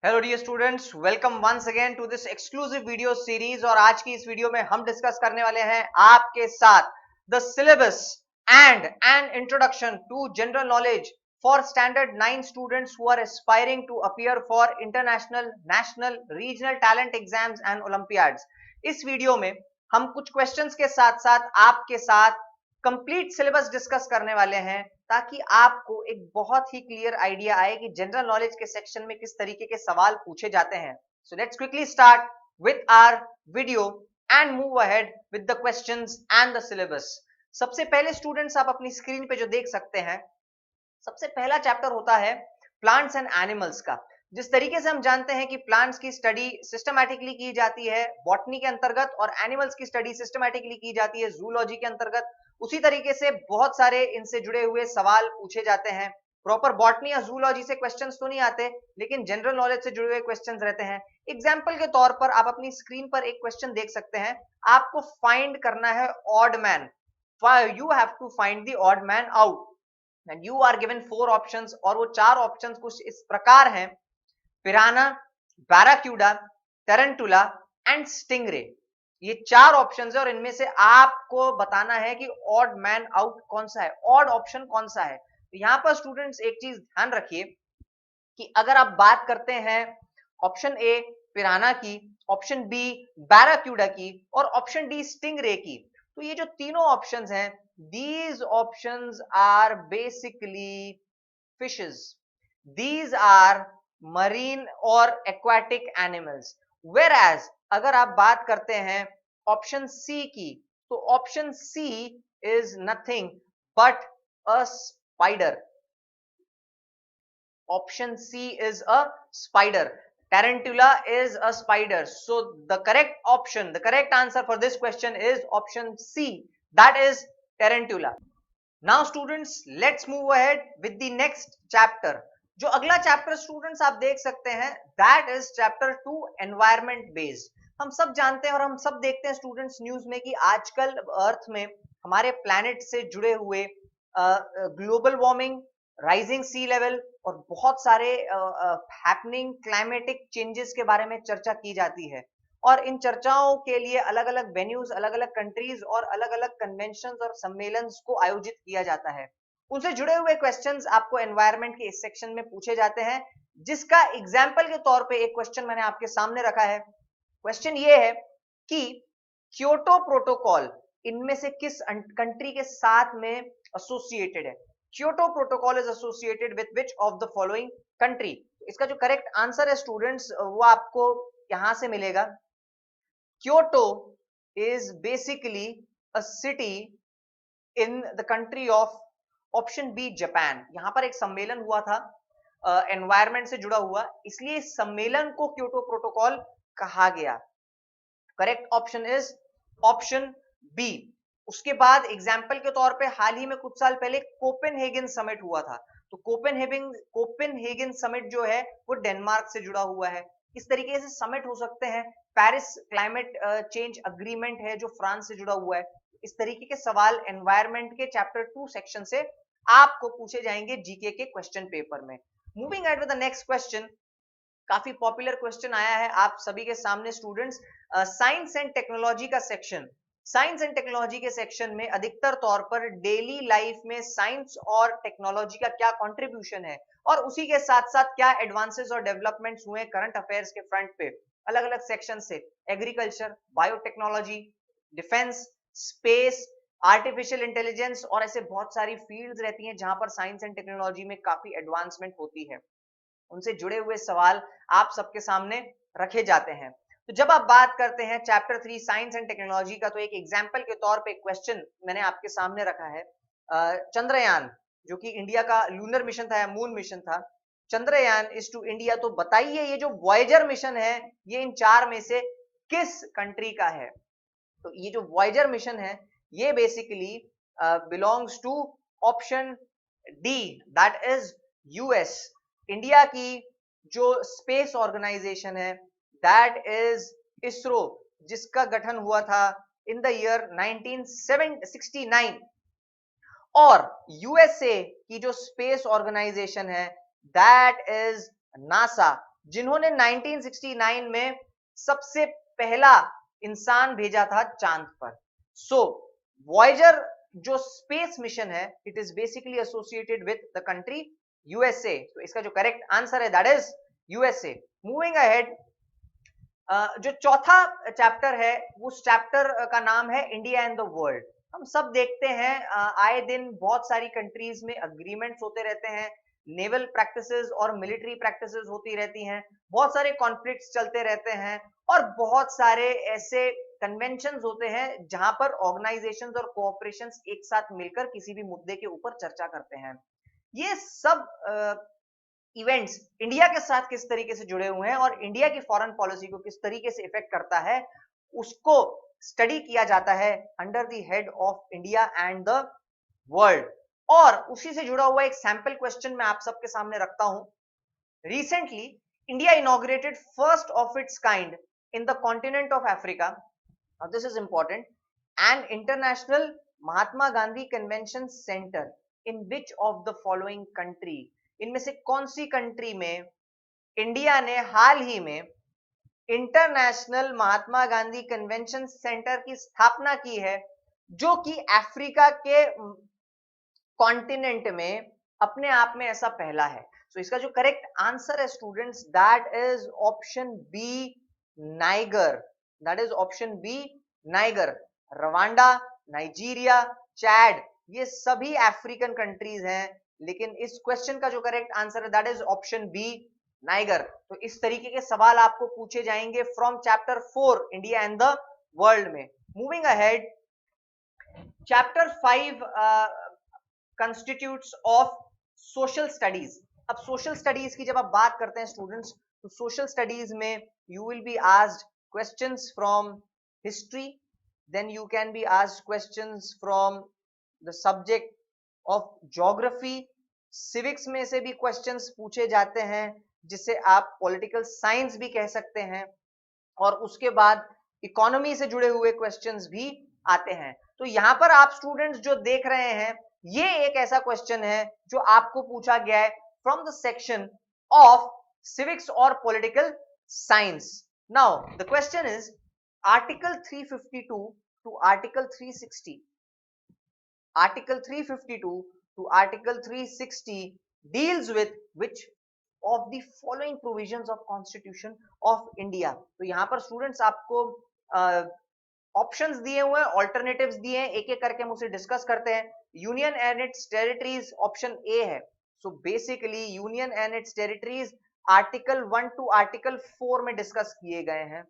Hello dear students, welcome once again to this exclusive video series. और आज की इस वीडियो में हम डिस्कस करने वाले हैं आपके साथ the syllabus and an introduction to general knowledge for standard 9 students who are aspiring to appear for international, national, regional talent exams and olympiads. इस वीडियो में हम कुछ क्वेश्चंस के साथ साथ आपके साथ कंप्लीट सिलेबस डिस्कस करने वाले हैं, ताकि आपको एक बहुत ही क्लियर आइडिया आए कि जनरल नॉलेज के सेक्शन में किस तरीके के सवाल पूछे जाते हैं। So let's quickly start with our video and move ahead with the questions and the syllabus. सबसे पहले स्टूडेंट्स, आप अपनी स्क्रीन पे जो देख सकते हैं, सबसे पहला चैप्टर होता है प्लांट्स एंड एनिमल्स का। जिस तरीके से हम जानते हैं कि प्लांट्स की स्टडी सिस्टमैटिकली की जाती है बॉटनी के अंतर्गत और एनिमल्स की स्टडी सिस्टमैटिकली की जाती है जूलॉजी के अंतर्गत, उसी तरीके से बहुत सारे इनसे जुड़े हुए सवाल पूछे जाते हैं। प्रॉपर बॉटनी या जूलॉजी से क्वेश्चंस तो नहीं आते, लेकिन जनरल नॉलेज से जुड़े हुए क्वेश्चंस रहते हैं। एग्जांपल के तौर पर आप अपनी स्क्रीन पर एक क्वेश्चन देख सकते हैं। आपको फाइंड करना है odd man. You have to find the odd man out and you are given 4 options, और वो 4 options कुछ इस प्रकार हैं: पिराना, बैराक्यूडा, टेरेंटुला एंड स्टिंगरे। ये 4 ऑप्शंस है और इनमें से आपको बताना है कि ऑड मैन आउट कौन सा है, ऑड ऑप्शन कौन सा है। तो यहां पर स्टूडेंट्स एक चीज ध्यान रखिए कि अगर आप बात करते हैं ऑप्शन ए पिराना की, ऑप्शन बी बैराक्यूडा की और ऑप्शन डी स्टिंगरे की, तो ये जो तीनों ऑप्शंस हैं, these options are basically fishes. These are marine or aquatic animals. Whereas अगर आप बात करते हैं ऑप्शन सी की, तो option C is nothing but a spider. Option C is a spider. Tarantula is a spider. So the correct option, the correct answer for this question is option C. That is tarantula. Now students, let's move ahead with the next chapter. जो अगला chapter students आप देख सकते हैं, that is chapter 2 environment based. हम सब जानते हैं और हम सब देखते हैं स्टूडेंट्स न्यूज में कि आजकल अर्थ में हमारे प्लैनेट से जुड़े हुए global warming, rising sea level और बहुत सारे हैपनिंग क्लाइमेटिक चेंजेस के बारे में चर्चा की जाती है। और इन चर्चाओं के लिए अलग अलग वेन्यूज, अलग अलग कंट्रीज और अलग अलग कन्वेंशंस और सम्मेलन को आयोजित किया जाता है। उनसे जुड़े हुए क्वेश्चंस आपको एनवायरनमेंट के इस सेक्शन में पूछे जाते हैं, जिसका एग्जाम्पल के तौर पे एक क्वेश्चन मैंने आपके सामने रखा है। क्वेश्चन ये है कि क्योटो प्रोटोकॉल इनमें से किस कंट्री के साथ में एसोसिएटेड है। Kyoto protocol is associated with which of the following country. इसका जो करेक्ट आंसर है स्टूडेंट्स, वो आपको यहां से मिलेगा। Kyoto is basically a city in the country of option B Japan. यहां पर एक सम्मेलन हुआ था एनवायरनमेंट से जुड़ा हुआ, इसलिए इस सम्मेलन को क्योटो प्रोटोकॉल कहा गया। Correct option is option B. उसके बाद एग्जाम्पल के तौर पे हाल ही में कुछ साल पहले कोपेनहेगन समिट हुआ था। तो कोपेनहेगन समिट जो है वो डेनमार्क से जुड़ा हुआ है। इस तरीके से समिट हो सकते हैं। पेरिस क्लाइमेट चेंज अग्रीमेंट है जो फ्रांस से जुड़ा हुआ है। इस तरीके के सवाल एनवायरनमेंट के चैप्टर 2 सेक्शन से आपको पूछे जाएंगे जीके के क्वेश्चन पेपर में। Moving ahead with the next question, काफी पॉपुलर क्वेश्चन आया है आप सभी के सामने स्टूडेंट्स। साइंस एंड टेक्नोलॉजी का सेक्शन, साइंस एंड टेक्नोलॉजी के सेक्शन में अधिकतर तौर पर डेली लाइफ में साइंस और टेक्नोलॉजी का क्या कंट्रीब्यूशन है और उसी के साथ साथ क्या एडवांसेस और डेवलपमेंट्स हुए करंट अफेयर्स के फ्रंट पे, अलग अलग सेक्शन से agriculture, biotechnology, defence, space, artificial intelligence और ऐसे बहुत सारी फील्ड्स रहती हैं जहां पर साइंस एंड टेक्नोलॉजी में काफी एडवांसमेंट होती है। उनसे जुड़े हुए सवाल आप सबके सामने रखे जाते हैं। तो जब आप बात करते हैं चैप्टर 3 साइंस एंड टेक्नोलॉजी का, तो एक एग्जांपल के तौर पे क्वेश्चन मैंने आपके सामने रखा है। चंद्रयान जो कि इंडिया का लूनर मिशन था या मून मिशन था, चंद्रयान इज टू इंडिया। तो बताइए ये जो वॉयेजर मिशन है ये इन 4 में से किस कंट्री का है। तो ये जो वॉयेजर मिशन है ये basically belongs to option D, that is US. India की जो स्पेस ऑर्गेनाइजेशन है दैट इज इसरो, जिसका गठन हुआ था इन द ईयर 1969। और यूएसए की जो स्पेस ऑर्गेनाइजेशन है दैट इज नासा, जिन्होंने 1969 में सबसे पहला इंसान भेजा था चांद पर। सो वॉयजर जो स्पेस मिशन है, it is basically associated with the country USA. तो इसका जो करेक्ट आंसर है that is USA. Moving ahead, जो चौथा चैप्टर है उस चैप्टर का नाम है इंडिया एंड द वर्ल्ड। हम सब देखते हैं आए दिन बहुत सारी कंट्रीज में अग्रीमेंट्स होते रहते हैं, नेवल प्रैक्टिसेस और मिलिट्री प्रैक्टिसेस होती रहती हैं, बहुत सारे कॉन्फ्लिक्ट्स चलते रहते हैं और बहुत सारे ऐसे कन्वेंशंस होते हैं जहां पर ऑर्गेनाइजेशंस और कोऑपरेशंस एक साथ मिलकर किसी भी मुद्दे के ऊपर चर्चा करते हैं। ये सब इवेंट्स इंडिया के साथ किस तरीके से जुड़े हुए हैं और इंडिया की फॉरेन पॉलिसी को किस तरीके से इफेक्ट करता है, उसको स्टडी किया जाता है under the head of India and the world. और उसी से जुड़ा हुआ एक सैंपल क्वेश्चन मैं आप सबके सामने रखता हूं। Recently India inaugurated first of its kind in the continent of Africa, this is important, and international Mahatma Gandhi convention centre in which of the following country. इनमें से कौन सी कंट्री में इंडिया ने हाल ही में international Mahatma Gandhi convention centre की स्थापना की है, जो कि अफ्रीका के कॉन्टिनेंट में अपने आप में ऐसा पहला है। सो इसका जो करेक्ट आंसर है students that is option B, Niger. That is option B, Niger. Rwanda, Nigeria, Chad, ये सभी अफ्रीकन कंट्रीज हैं, लेकिन इस क्वेश्चन का जो करेक्ट आंसर है that is option B, Niger. तो इस तरीके के सवाल आपको पूछे जाएंगे from chapter 4 India and the world में। Moving ahead, chapter 5 constitutes of social studies. अब सोशल स्टडीज की जब आप बात करते हैं स्टूडेंट्स, तो सोशल स्टडीज में you will be asked questions from history, then you can be asked questions from the subject of geography, civics में से भी क्वेश्चंस पूछे जाते हैं जिसे आप पॉलिटिकल साइंस भी कह सकते हैं, और उसके बाद इकोनॉमी से जुड़े हुए क्वेश्चंस भी आते हैं। तो यहां पर आप स्टूडेंट्स जो देख रहे हैं, ये एक ऐसा क्वेश्चन है जो आपको पूछा गया है from the section of civics और political science. Now the question is article 352 to article 360, article 352 to article 360 deals with which of the following provisions of constitution of India। तो यहां पर स्टूडेंट्स आपको ऑप्शंस दिए हुए हैं, ऑल्टरनेटिव्स दिए हैं, एक एक करके हम उसे डिस्कस करते हैं। Union and its territories option A है। So basically union and its territories article 1 to article 4 में डिस्कस किए गए हैं।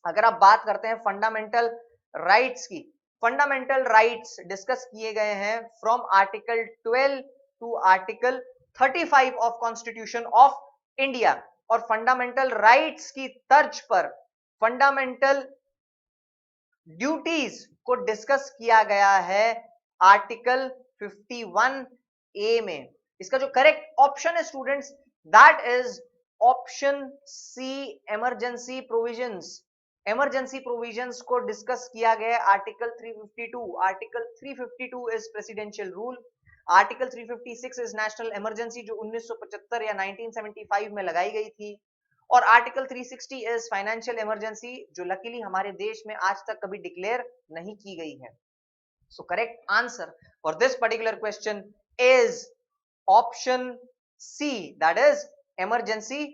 अगर आप बात करते हैं फंडामेंटल राइट्स की, फंडामेंटल राइट्स डिस्कस किए गए हैं from article 12 to article 35 of constitution of India. और फंडामेंटल राइट्स की तर्ज पर फंडामेंटल ड्यूटीज को डिस्कस किया गया है आर्टिकल 51 ए में। इसका जो करेक्ट ऑप्शन है students that is option C, emergency provisions. Emergency provisions को डिस्कस किया गया article 352। Article 352 is presidential rule, article 356 is national emergency जो 1975 या 1975 में लगाई गई थी, और आर्टिकल 360 इज फाइनेंशियल इमरजेंसी जो लकीली हमारे देश में आज तक कभी डिक्लेयर नहीं की गई है। So correct answer for this particular question is option C, that is emergency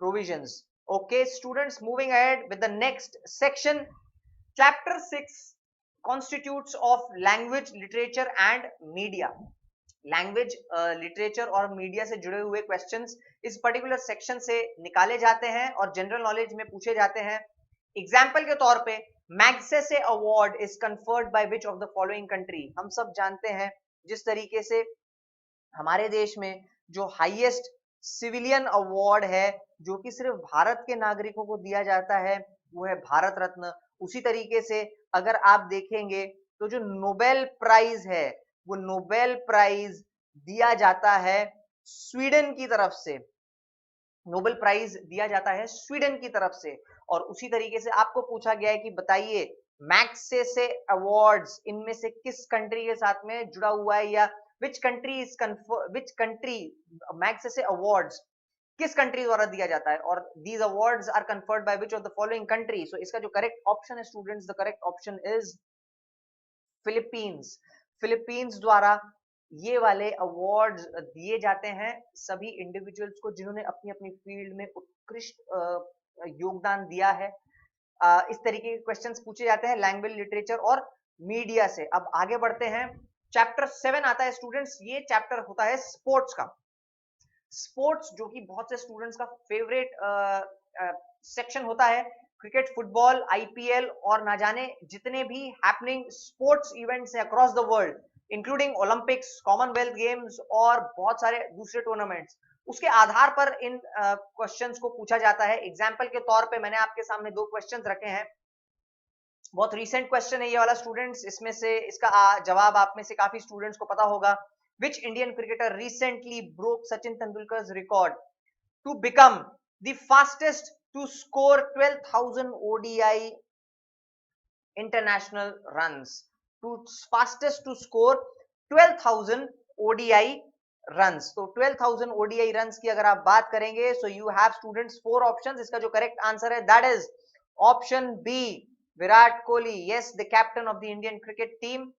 provisions. Okay students, moving ahead with the next section, chapter 6 constitutes of language, literature and media। Language, literature और media से जुड़े हुए questions इस particular section से निकाले जाते हैं और जनरल नॉलेज में पूछे जाते हैं। एग्जाम्पल के तौर पे Magsaysay award is conferred bye which of the following country. हम सब जानते हैं जिस तरीके से हमारे देश में जो हाईएस्ट सिविलियन अवार्ड है जो कि सिर्फ भारत के नागरिकों को दिया जाता है वो है भारत रत्न। उसी तरीके से अगर आप देखेंगे तो जो नोबेल प्राइज है वो नोबेल प्राइज दिया जाता है स्वीडन की तरफ से, नोबेल प्राइज दिया जाता है स्वीडन की तरफ से। और उसी तरीके से आपको पूछा गया है कि बताइए मैग्सेसे अवार्ड्स इनमें से किस कंट्री के साथ में जुड़ा हुआ है, या which country मैग्सेसे अवार्ड्स किस कंट्री द्वारा दिया जाता है, और these awards are conferred by which of the following country. So इसका जो करेक्ट ऑप्शन है students, the correct option is Philippines. Philippines द्वारा ये वाले अवार्ड्स दिए जाते हैं सभी इंडिविजुअल्स को जिन्होंने अपनी अपनी फील्ड में उत्कृष्ट योगदान दिया है। इस तरीके के क्वेश्चंस पूछे जाते हैं लैंग्वेज, लिटरेचर और मीडिया से। अब आगे बढ़ते हैं, चैप्टर 7 आता है स्टूडेंट्स, ये चैप्टर होता है स्पोर्ट्स का। स्पोर्ट्स जो कि बहुत से स्टूडेंट्स का फेवरेट सेक्शन होता है, क्रिकेट, फुटबॉल, आईपीएल और ना जाने जितने भी हैपनिंग स्पोर्ट्स इवेंट्स हैं across the world, including Olympics, Commonwealth games और बहुत सारे दूसरे टूर्नामेंट्स, उसके आधार पर इन क्वेश्चंस को पूछा जाता है। एग्जाम्पल के तौर पे मैंने आपके सामने 2 क्वेश्चंस रखे हैं, बहुत रीसेंट क्वेश्चन है ये वाला स्टूडेंट्स, इसमें से इसका जवाब आप में से काफी स्टूडेंट्स को पता होगा। Which Indian cricketer recently broke Sachin Tendulkar's record to become the fastest to score 12,000 ODI international runs? To fastest to score 12,000 ODI runs. तो 12,000 ODI runs की अगर आप बात करेंगे, so you have students 4 options. इसका जो correct answer है that is option B, Virat Kohli. Yes, the captain of the Indian cricket team.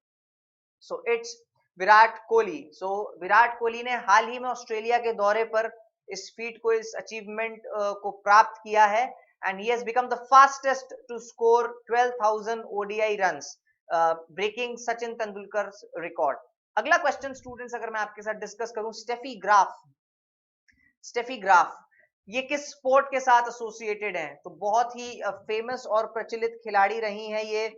So it's Virat Kohli. सो विराट कोहली ने हाल ही में ऑस्ट्रेलिया के दौरे पर इस फीट को, इस अचीवमेंट को प्राप्त किया है, and he has become the fastest to score 12,000 ODI runs, breaking Sachin Tendulkar record. अगला क्वेश्चन स्टूडेंट्स अगर मैं आपके साथ डिस्कस करूं, स्टेफी ग्राफ। स्टेफी ग्राफ ये किस स्पोर्ट के साथ एसोसिएटेड है? तो बहुत ही फेमस और प्रचलित खिलाड़ी रही हैं ये,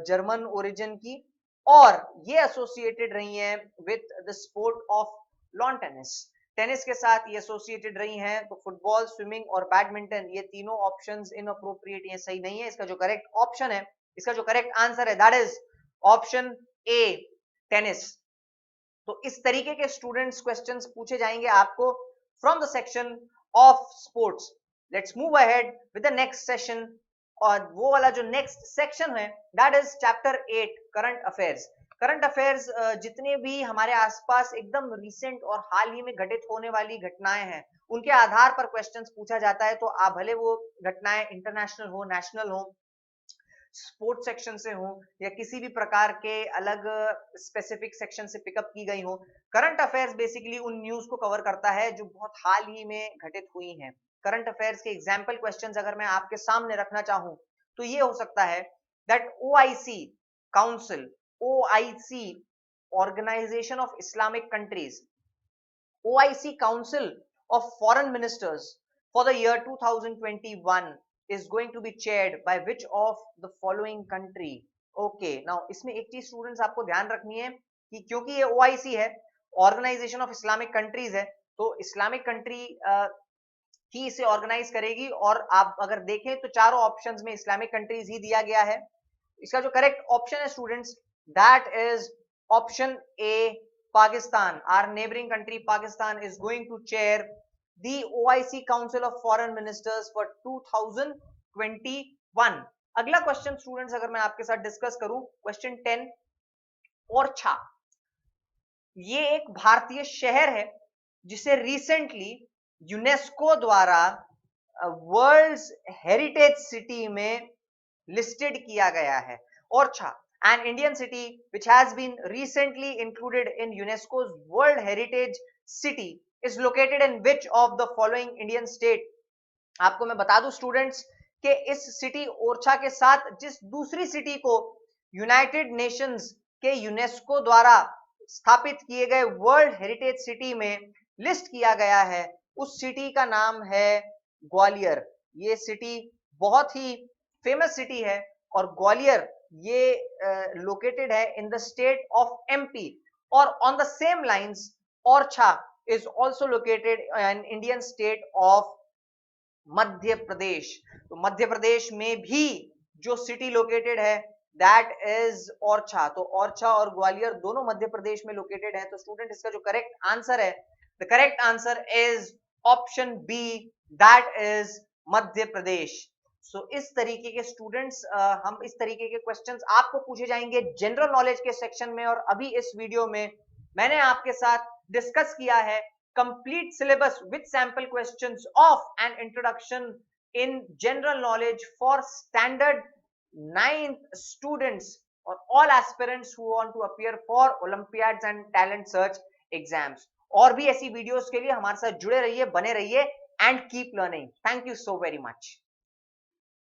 जर्मन ओरिजिन की, और ये एसोसिएटेड रही हैं with the sport of lawn tennis. Tennis के साथ ये एसोसिएटेड रही हैं। तो फुटबॉल, स्विमिंग और बैडमिंटन ये तीनों ऑप्शंस इनअप्रोप्रिएट, ये सही नहीं है। इसका जो करेक्ट ऑप्शन है, इसका जो करेक्ट आंसर है that is option A, tennis. तो इस तरीके के स्टूडेंट्स क्वेश्चंस पूछे जाएंगे आपको from the section of sports. Let's move ahead with the next session, और वो वाला जो नेक्स्ट सेक्शन है that is chapter 8, current affairs. Current affairs जितने भी हमारे आसपास एकदम रिसेंट और हाल ही में घटित होने वाली घटनाएं हैं, उनके आधार पर क्वेश्चंस पूछा जाता है। तो आप भले वो घटनाएं इंटरनेशनल हो, नेशनल हो, स्पोर्ट्स सेक्शन से हो, या किसी भी प्रकार के अलग स्पेसिफिक सेक्शन से पिकअप की गई हो, करंट अफेयर्स बेसिकली उन न्यूज को कवर करता है जो बहुत हाल ही में घटित हुई हैं। करंट अफेयर्स के एग्जाम्पल क्वेश्चंस अगर मैं आपके सामने रखना चाहूं तो ये हो सकता है that OIC council, OIC organisation of Islamic countries, OIC Council of Foreign Ministers for the year 2021 is going to be chaired by which of the following country? Okay, now इसमें एक चीज स्टूडेंट्स आपको ध्यान रखनी है कि क्योंकि ये OIC है, ऑर्गेनाइजेशन ऑफ इस्लामिक कंट्रीज है, तो इस्लामिक कंट्री ही इसे ऑर्गेनाइज करेगी। और आप अगर देखें तो चारों ऑप्शंस में इस्लामिक कंट्रीज ही दिया गया है। इसका जो करेक्ट ऑप्शन है students that is option A, Pakistan. Our neighboring country Pakistan is going to chair the OIC Council of Foreign Ministers for 2021. अगला क्वेश्चन स्टूडेंट्स अगर मैं आपके साथ डिस्कस करूं, क्वेश्चन 10, ओरछा। ये एक भारतीय शहर है जिसे रिसेंटली यूनेस्को द्वारा वर्ल्ड्स हेरिटेज सिटी में लिस्टेड किया गया है। Orchha, an Indian city which has been recently included in UNESCO's World Heritage City is located in which of the following Indian state? आपको मैं बता दूं स्टूडेंट्स कि इस सिटी ओरछा के साथ जिस दूसरी सिटी को यूनाइटेड नेशंस के यूनेस्को द्वारा स्थापित किए गए वर्ल्ड हेरिटेज सिटी में लिस्ट किया गया है, उस सिटी का नाम है ग्वालियर। ये सिटी बहुत ही फेमस सिटी है, और ग्वालियर ये लोकेटेड है in the state of MP, और on the same lines Orchha is also located in Indian state of Madhya Pradesh. तो मध्य प्रदेश में भी जो सिटी लोकेटेड है दैट इज ओरछा। तो ओरछा और ग्वालियर दोनों मध्य प्रदेश में लोकेटेड है। तो स्टूडेंट इसका जो करेक्ट आंसर है, the correct answer is option B, that is Madhya Pradesh. So इस तरीके के स्टूडेंट्स हम इस तरीके के क्वेश्चंस आपको पूछे जाएंगे जनरल नॉलेज के सेक्शन में। और अभी इस वीडियो में मैंने आपके साथ डिस्कस किया है complete syllabus with sample questions of an introduction in general knowledge for standard 9th students or all aspirants who want to appear for Olympiads and talent search exams. और भी ऐसी वीडियोस के लिए हमारे साथ जुड़े रहिए, बने रहिए and keep learning. Thank you so very much.